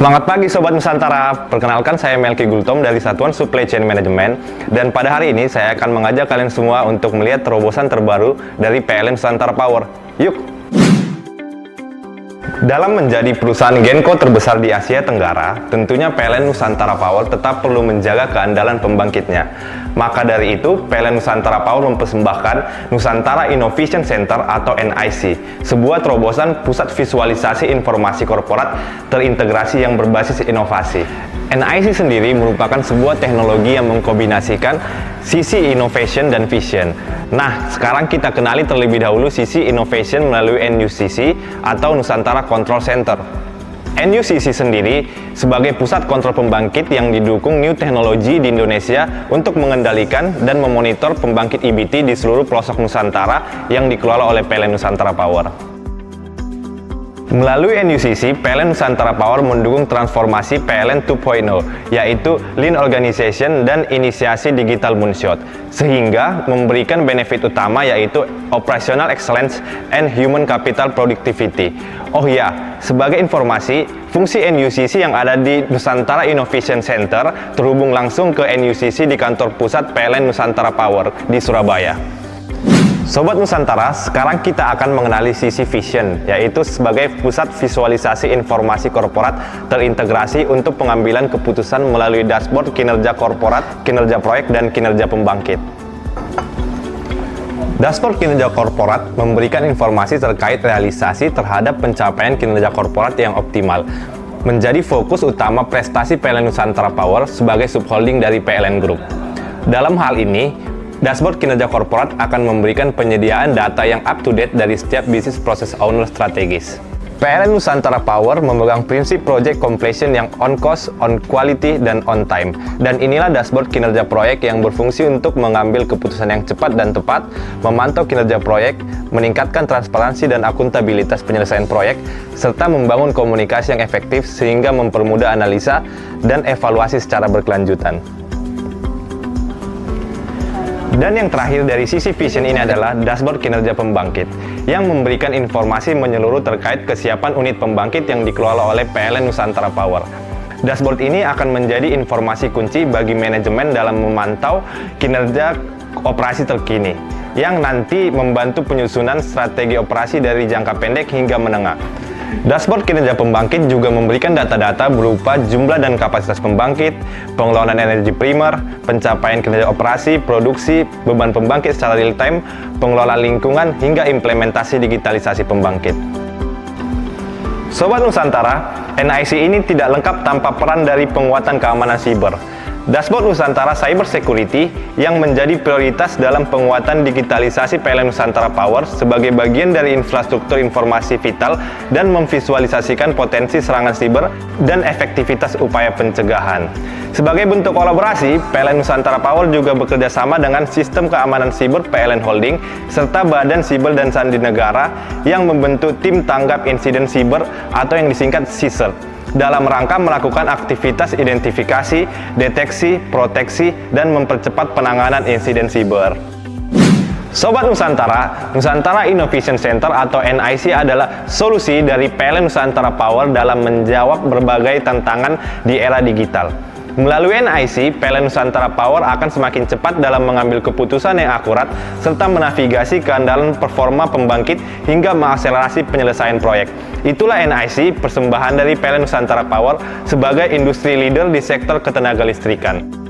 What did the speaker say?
Semangat pagi Sobat Nusantara, perkenalkan saya Melki Gultom dari Satuan Supply Chain Management, dan pada hari ini saya akan mengajak kalian semua untuk melihat terobosan terbaru dari PLN Nusantara Power. Yuk! Dalam menjadi perusahaan Genco terbesar di Asia Tenggara, tentunya PLN Nusantara Power tetap perlu menjaga keandalan pembangkitnya. Maka dari itu, PLN Nusantara Power mempersembahkan Nusantara Innovation Center atau NIC, sebuah terobosan pusat visualisasi informasi korporat terintegrasi yang berbasis inovasi. NIC sendiri merupakan sebuah teknologi yang mengkombinasikan sisi innovation dan vision. Nah, sekarang kita kenali terlebih dahulu sisi innovation melalui NUCC atau Nusantara Control Center. NUCC sendiri sebagai pusat kontrol pembangkit yang didukung new teknologi di Indonesia untuk mengendalikan dan memonitor pembangkit IBT di seluruh pelosok Nusantara yang dikelola oleh PLN Nusantara Power. Melalui NUCC, PLN Nusantara Power mendukung transformasi PLN 2.0, yaitu Lean Organization dan inisiasi Digital Moonshot, sehingga memberikan benefit utama yaitu Operational Excellence and Human Capital Productivity. Oh ya, sebagai informasi, fungsi NUCC yang ada di Nusantara Innovation Center terhubung langsung ke NUCC di kantor pusat PLN Nusantara Power di Surabaya. Sobat Nusantara, sekarang kita akan mengenali sisi vision, yaitu sebagai pusat visualisasi informasi korporat terintegrasi untuk pengambilan keputusan melalui dashboard kinerja korporat, kinerja proyek, dan kinerja pembangkit. Dashboard kinerja korporat memberikan informasi terkait realisasi terhadap pencapaian kinerja korporat yang optimal, menjadi fokus utama prestasi PLN Nusantara Power sebagai subholding dari PLN Group. Dalam hal ini, dashboard kinerja korporat akan memberikan penyediaan data yang up-to-date dari setiap bisnis proses owner strategis. PLN Nusantara Power memegang prinsip project completion yang on cost, on quality, dan on time. Dan inilah dashboard kinerja proyek yang berfungsi untuk mengambil keputusan yang cepat dan tepat, memantau kinerja proyek, meningkatkan transparansi dan akuntabilitas penyelesaian proyek, serta membangun komunikasi yang efektif sehingga mempermudah analisa dan evaluasi secara berkelanjutan. Dan yang terakhir dari sisi vision ini adalah dashboard kinerja pembangkit yang memberikan informasi menyeluruh terkait kesiapan unit pembangkit yang dikelola oleh PLN Nusantara Power. Dashboard ini akan menjadi informasi kunci bagi manajemen dalam memantau kinerja operasi terkini yang nanti membantu penyusunan strategi operasi dari jangka pendek hingga menengah. Dashboard kinerja pembangkit juga memberikan data-data berupa jumlah dan kapasitas pembangkit, pengelolaan energi primer, pencapaian kinerja operasi, produksi, beban pembangkit secara real time, pengelolaan lingkungan, hingga implementasi digitalisasi pembangkit. Sobat Nusantara, NIC ini tidak lengkap tanpa peran dari penguatan keamanan siber. Dashboard Nusantara Cyber Security yang menjadi prioritas dalam penguatan digitalisasi PLN Nusantara Power sebagai bagian dari infrastruktur informasi vital dan memvisualisasikan potensi serangan siber dan efektivitas upaya pencegahan. Sebagai bentuk kolaborasi, PLN Nusantara Power juga bekerja sama dengan Sistem Keamanan Siber PLN Holding serta Badan Siber dan Sandi Negara yang membentuk Tim Tanggap Insiden Siber atau yang disingkat SISER, dalam rangka melakukan aktivitas identifikasi, deteksi, proteksi, dan mempercepat penanganan insiden siber. Sobat Nusantara, Nusantara Innovation Center atau NIC adalah solusi dari PLN Nusantara Power dalam menjawab berbagai tantangan di era digital. Melalui NIC, PLN Nusantara Power akan semakin cepat dalam mengambil keputusan yang akurat serta menavigasi keandalan performa pembangkit hingga mengakselerasi penyelesaian proyek. Itulah NIC, persembahan dari PLN Nusantara Power sebagai industri leader di sektor ketenaga listrikan.